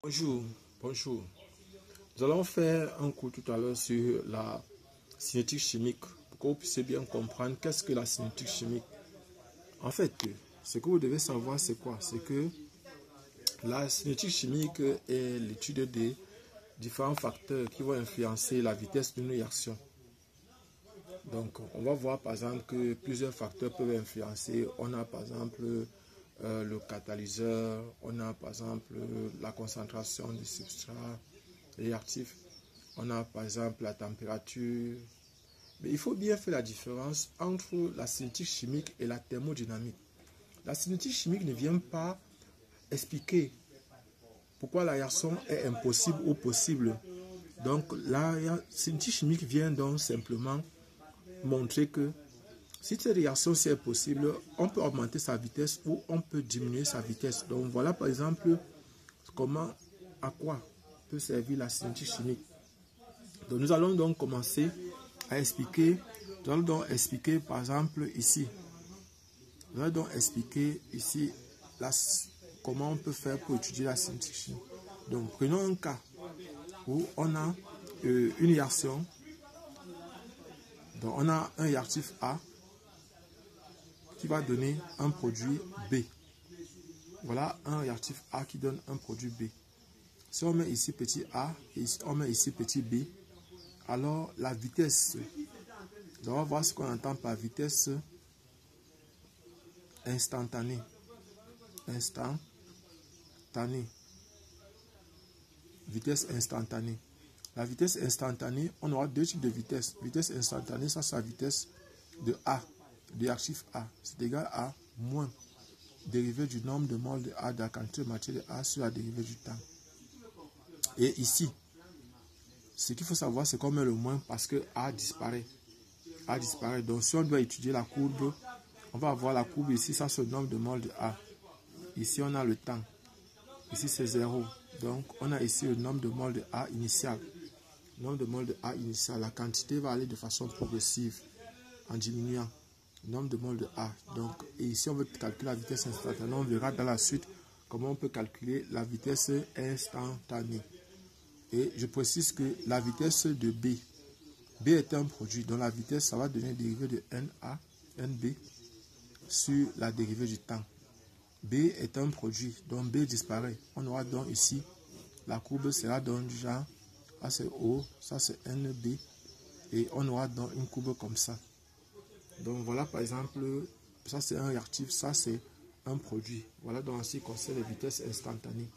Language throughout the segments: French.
Bonjour, bonjour. Nous allons faire un cours tout à l'heure sur la cinétique chimique pour que vous puissiez bien comprendre qu'est-ce que la cinétique chimique. En fait, ce que vous devez savoir, c'est quoi? C'est que la cinétique chimique est l'étude des différents facteurs qui vont influencer la vitesse d'une réaction. Donc, on va voir par exemple que plusieurs facteurs peuvent influencer. On a par exemple le catalyseur, on a par exemple la concentration du substrat réactif, on a par exemple la température. Mais il faut bien faire la différence entre la cinétique chimique et la thermodynamique. La cinétique chimique ne vient pas expliquer pourquoi la réaction est impossible ou possible. Donc la cinétique chimique vient donc simplement montrer que si cette réaction est possible, on peut augmenter sa vitesse ou on peut diminuer sa vitesse. Donc voilà par exemple comment, à quoi peut servir la cinétique chimique. Donc nous allons donc commencer à expliquer. Nous allons donc expliquer par exemple ici. Nous allons donc expliquer ici comment on peut faire pour étudier la cinétique chimique. Donc prenons un cas où on a une réaction. Donc on a un réactif A qui va donner un produit B. Voilà un réactif A qui donne un produit B. Si on met ici petit a et ici, on met ici petit b, alors la vitesse, on va voir ce qu'on entend par vitesse instantanée. Instantanée. Vitesse instantanée. La vitesse instantanée, on aura deux types de vitesse. Vitesse instantanée, ça c'est la vitesse de A, de réactif A. C'est égal à moins dérivé du nombre de moles de A de la quantité de matière de A sur la dérivée du temps. Et ici, ce qu'il faut savoir, c'est qu'on met le moins parce que A disparaît. A disparaît. Donc, si on doit étudier la courbe, on va avoir la courbe ici, ça c'est le nombre de moles de A. Ici, on a le temps. Ici, c'est 0. Donc, on a ici le nombre de moles de A initial. Le nombre de moles de A initial. La quantité va aller de façon progressive en diminuant. Le nombre de moles de A. Donc, et ici, on veut calculer la vitesse instantanée. On verra dans la suite comment on peut calculer la vitesse instantanée. Et je précise que la vitesse de B est un produit dont la vitesse, ça va donner dérivée de NA, NB sur la dérivée du temps. B est un produit dont B disparaît. On aura donc ici, la courbe sera donc du genre, ça c'est O, ça c'est NB, et on aura donc une courbe comme ça. Donc voilà par exemple, ça c'est un réactif, ça c'est un produit. Voilà donc en ce qui concerne les vitesses instantanées.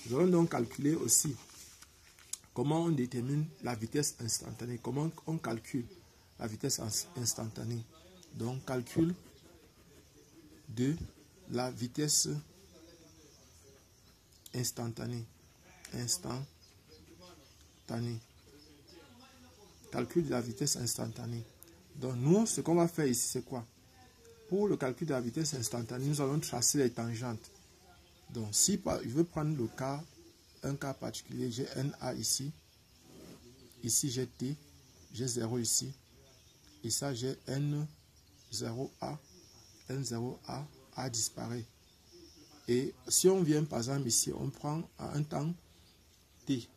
Nous allons donc calculer aussi comment on détermine la vitesse instantanée? Comment on calcule la vitesse instantanée? Donc, calcul de la vitesse instantanée. Calcul de la vitesse instantanée. Donc, nous, ce qu'on va faire ici, c'est quoi? Pour le calcul de la vitesse instantanée, nous allons tracer les tangentes. Donc, si je veux prendre le cas, un cas particulier, j'ai NA ici. Ici, j'ai T, j'ai 0 ici. Et ça, j'ai N0A. N0A, A disparaît. Et si on vient, par exemple, ici, on prend à un temps T.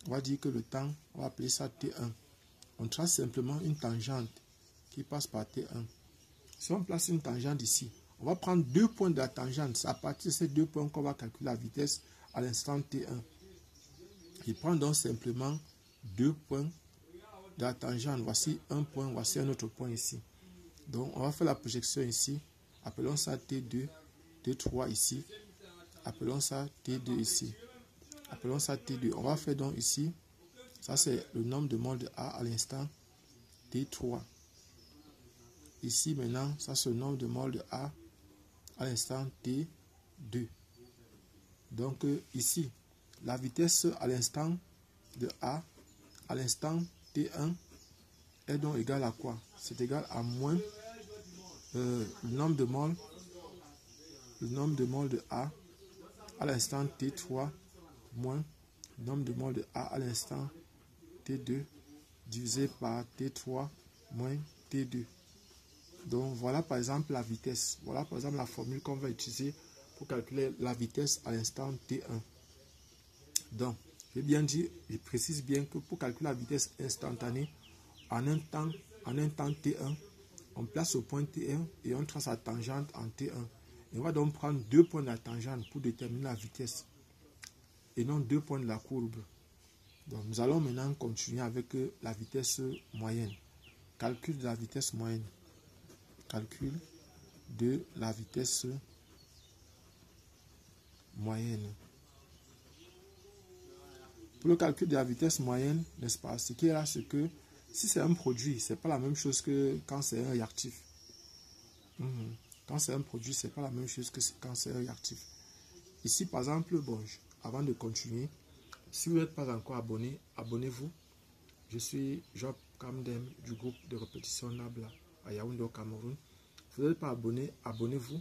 On va dire que le temps, on va appeler ça T1. On trace simplement une tangente qui passe par T1. Si on place une tangente ici, on va prendre deux points de la tangente. C'est à partir de ces deux points qu'on va calculer la vitesse à l'instant T1. Il prend donc simplement deux points de la tangente. Voici un point, voici un autre point ici. Donc, on va faire la projection ici. Appelons ça T2, T3 ici. Appelons ça T2 ici. Appelons ça T2. On va faire donc ici, ça c'est le nombre de moles de A à l'instant T3. Ici maintenant, ça c'est le nombre de moles de A à l'instant T2. Donc ici, la vitesse à l'instant de A à l'instant T1 est donc égal à quoi? C'est égal à moins le nombre de moles de A à l'instant T3 moins le nombre de moles de A à l'instant T2 divisé par T3 moins T2. Donc voilà par exemple la vitesse. Voilà par exemple la formule qu'on va utiliser pour calculer la vitesse à l'instant T1. Donc, j'ai bien dit, je précise bien que pour calculer la vitesse instantanée, en un temps T1, on place au point T1 et on trace la tangente en T1. Et on va donc prendre 2 points de la tangente pour déterminer la vitesse et non 2 points de la courbe. Donc, nous allons maintenant continuer avec la vitesse moyenne. Calcul de la vitesse moyenne. Calcul de la vitesse moyenne. Pour le calcul de la vitesse moyenne, n'est-ce pas, ce qui est là, c'est que si c'est un produit, ce n'est pas la même chose que quand c'est un réactif. Quand c'est un produit, ce n'est pas la même chose que quand c'est un réactif. Ici, par exemple, bon, avant de continuer, si vous n'êtes pas encore abonné, abonnez-vous. Je suis Job Kamdem du groupe de répétition Nabla à Yaoundé au Cameroun. Si vous n'êtes pas abonné, abonnez-vous.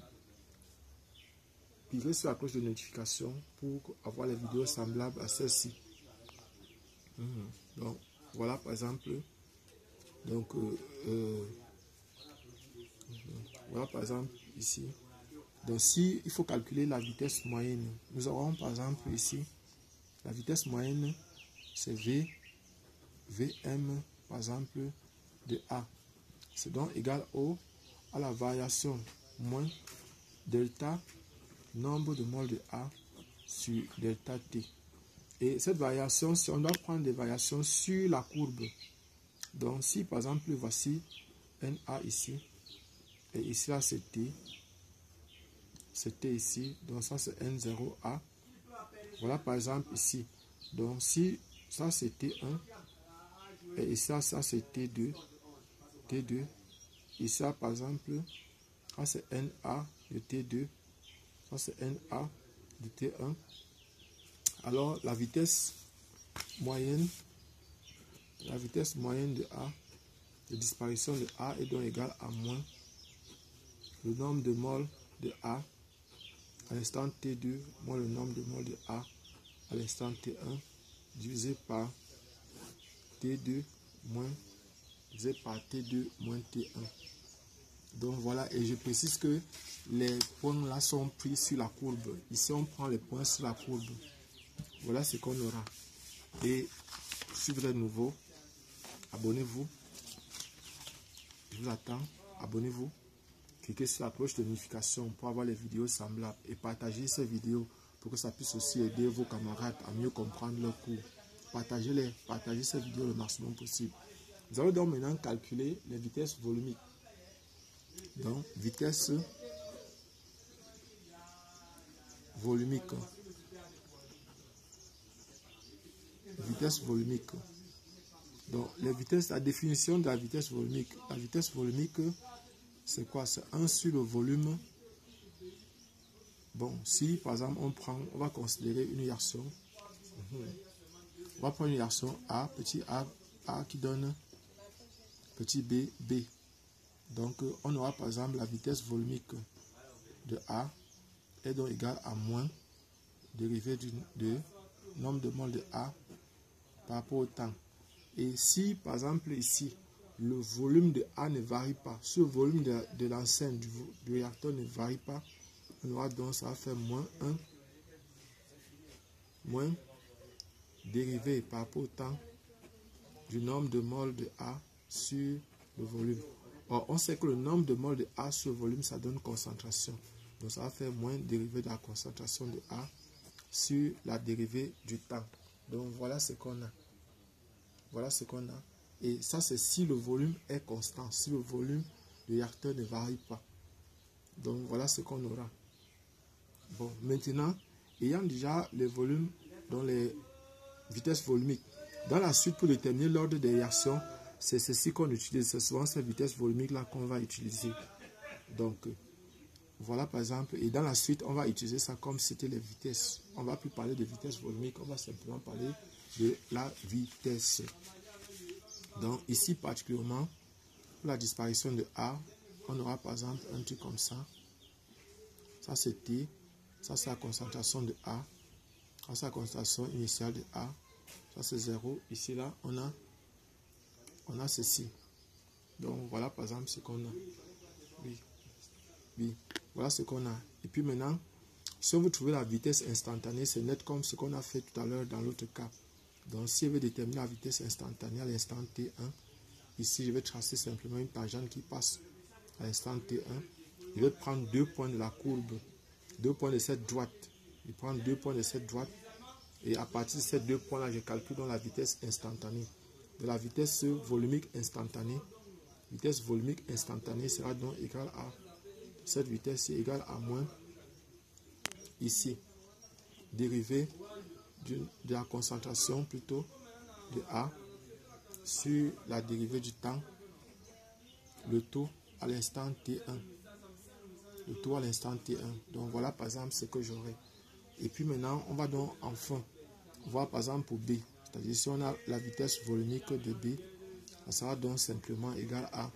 Cliquez sur la cloche de notification pour avoir les vidéos semblables à celle-ci. Donc, voilà par exemple. Donc, voilà par exemple ici. Donc, si il faut calculer la vitesse moyenne, nous aurons par exemple ici la vitesse moyenne, c'est Vm par exemple de A. C'est donc égal à la variation moins delta nombre de moles de A sur delta T. Et cette variation, si on doit prendre des variations sur la courbe, donc si par exemple voici NA ici, et ici là c'est T ici, donc ça c'est N0A. Voilà par exemple ici, donc si ça c'est T1, et ici ça c'est T2, ici ça par exemple, ça c'est NA de T2, ça c'est NA de T1. Alors la vitesse moyenne de A, de disparition de A est donc égale à moins le nombre de moles de A à l'instant T2 moins le nombre de moles de A à l'instant T1 divisé par T2 moins divisé par T2 moins T1. Donc voilà, et je précise que les points là sont pris sur la courbe. Ici on prend les points sur la courbe. Voilà ce qu'on aura. Et si vous êtes nouveau, abonnez-vous. Je vous attends. Abonnez-vous. Cliquez sur la cloche de notification pour avoir les vidéos semblables. Et partagez ces vidéos pour que ça puisse aussi aider vos camarades à mieux comprendre leur cours. Partagez-les. Partagez ces vidéos le maximum possible. Nous allons donc maintenant calculer les vitesses volumiques. Donc, vitesse volumique. Vitesse volumique. Donc, les vitesses, la définition de la vitesse volumique. La vitesse volumique, c'est quoi? C'est 1 sur le volume. Bon, si par exemple on va considérer une réaction. On va prendre une réaction A, petit A qui donne petit B, B. Donc, on aura par exemple la vitesse volumique de A est donc égale à moins dérivé du nombre de moles de A par rapport au temps. Et si, par exemple, ici, le volume de A ne varie pas, ce volume de l'enceinte du réacteur ne varie pas, on aura donc, ça va faire moins 1, moins dérivé par rapport au temps du nombre de moles de A sur le volume. Or, on sait que le nombre de moles de A sur le volume, ça donne concentration. Donc, ça va faire moins dérivé de la concentration de A sur la dérivée du temps. Donc, voilà ce qu'on a. Voilà ce qu'on a. Et ça, c'est si le volume est constant, si le volume du réacteur ne varie pas. Donc, voilà ce qu'on aura. Bon, maintenant, ayant déjà les volumes dans les vitesses volumiques, dans la suite, pour déterminer l'ordre des réactions, c'est ceci qu'on utilise. C'est souvent cette vitesse volumique-là qu'on va utiliser. Donc, voilà par exemple, et dans la suite, on va utiliser ça comme c'était les vitesses. On ne va plus parler de vitesse volumique, on va simplement parler de la vitesse. Donc ici particulièrement, pour la disparition de A, on aura par exemple un truc comme ça. Ça c'est T, ça c'est la concentration de A, ça c'est la concentration initiale de A, ça c'est 0. Ici là, on a ceci. Donc voilà par exemple ce qu'on a. Oui, voilà ce qu'on a. Et puis maintenant, Si on veut trouver la vitesse instantanée, c'est net comme ce qu'on a fait tout à l'heure dans l'autre cas. Donc, si je veux déterminer la vitesse instantanée à l'instant T1, ici, je vais tracer simplement une tangente qui passe à l'instant T1. Je vais prendre 2 points de la courbe, 2 points de cette droite. Je prends 2 points de cette droite. Et à partir de ces 2 points-là, je calcule donc la vitesse instantanée. De la vitesse volumique instantanée. Vitesse volumique instantanée sera donc égale à, cette vitesse est égale à moins, ici, dérivée de la concentration plutôt de A sur la dérivée du temps, le taux à l'instant T1. Le taux à l'instant T1. Donc voilà par exemple ce que j'aurai. Et puis maintenant, on va donc enfin voir par exemple pour B. C'est-à-dire si on a la vitesse volumique de B, ça sera donc simplement égal à,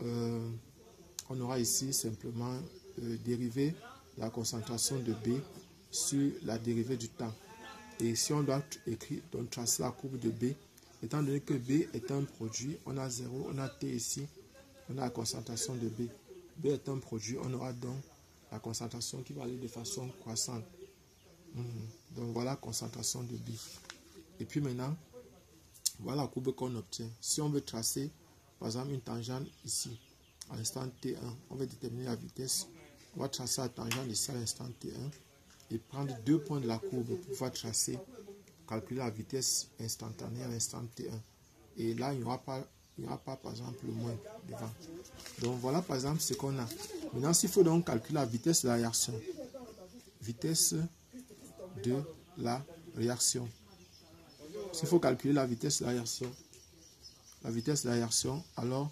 on aura ici simplement dérivée la concentration de B sur la dérivée du temps. Et si on doit écrire, donc tracer la courbe de B, étant donné que B est un produit, on a 0, on a T ici, on a la concentration de B. B est un produit, on aura donc la concentration qui va aller de façon croissante. Donc voilà la concentration de B. Et puis maintenant, voilà la courbe qu'on obtient. Si on veut tracer, par exemple, une tangente ici, à l'instant T1, on va déterminer la vitesse. On va tracer la tangente ici à l'instant T1 et prendre 2 points de la courbe pour pouvoir tracer, calculer la vitesse instantanée à l'instant T1. Et là, il n'y aura pas, par exemple, le moins devant. Donc voilà, par exemple, ce qu'on a. Maintenant, s'il faut donc calculer la vitesse de la réaction. Vitesse de la réaction. S'il faut calculer la vitesse de la réaction, alors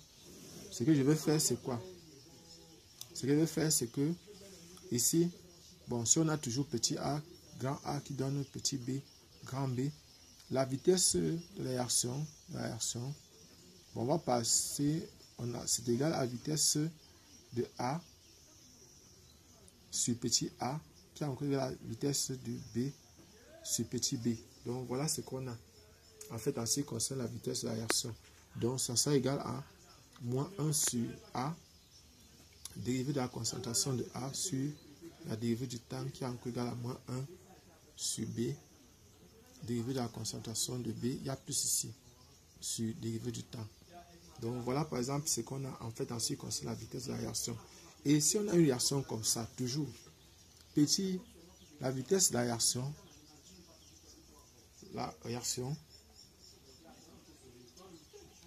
ce que je vais faire, c'est quoi? Ce que je vais faire, c'est que ici, bon, si on a toujours petit a, grand A qui donne petit b, grand B, la vitesse de la réaction, bon, on va passer, c'est égal à la vitesse de A sur petit a, qui est encore la vitesse de B sur petit b. Donc voilà ce qu'on a. En fait, en ce qui concerne la vitesse de la réaction. Donc ça sera égal à moins 1 sur A, dérivée de la concentration de A sur la dérivée du temps qui est encore égal à moins 1 sur B, dérivée de la concentration de B, il y a plus ici, sur dérivée du temps. Donc voilà par exemple ce qu'on a en fait en ce qui concerne la vitesse de la réaction. Et si on a une réaction comme ça, toujours, petit, la vitesse de la réaction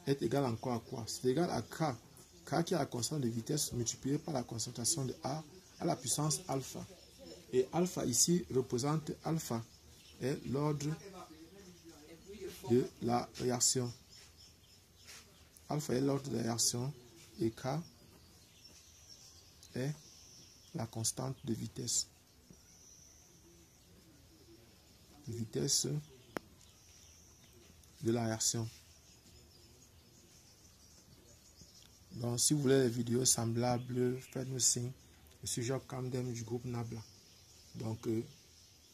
est égale encore à quoi? C'est égal à K. K qui est la constante de vitesse multipliée par la concentration de A à la puissance alpha. Et alpha ici représente alpha est l'ordre de la réaction. Alpha est l'ordre de la réaction et K est la constante de vitesse. Vitesse de la réaction. Donc, si vous voulez des vidéos semblables, faites-nous signe. Je suis Jacques Kamdem du groupe Nabla. Donc,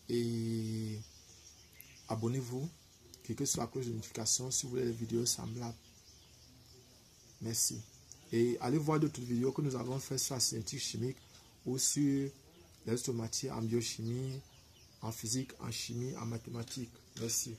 et abonnez-vous, cliquez sur la cloche de notification si vous voulez des vidéos semblables. Merci. Et allez voir d'autres vidéos que nous avons fait sur la cinétique chimique ou sur les autres matières en biochimie, en physique, en chimie, en mathématiques. Merci.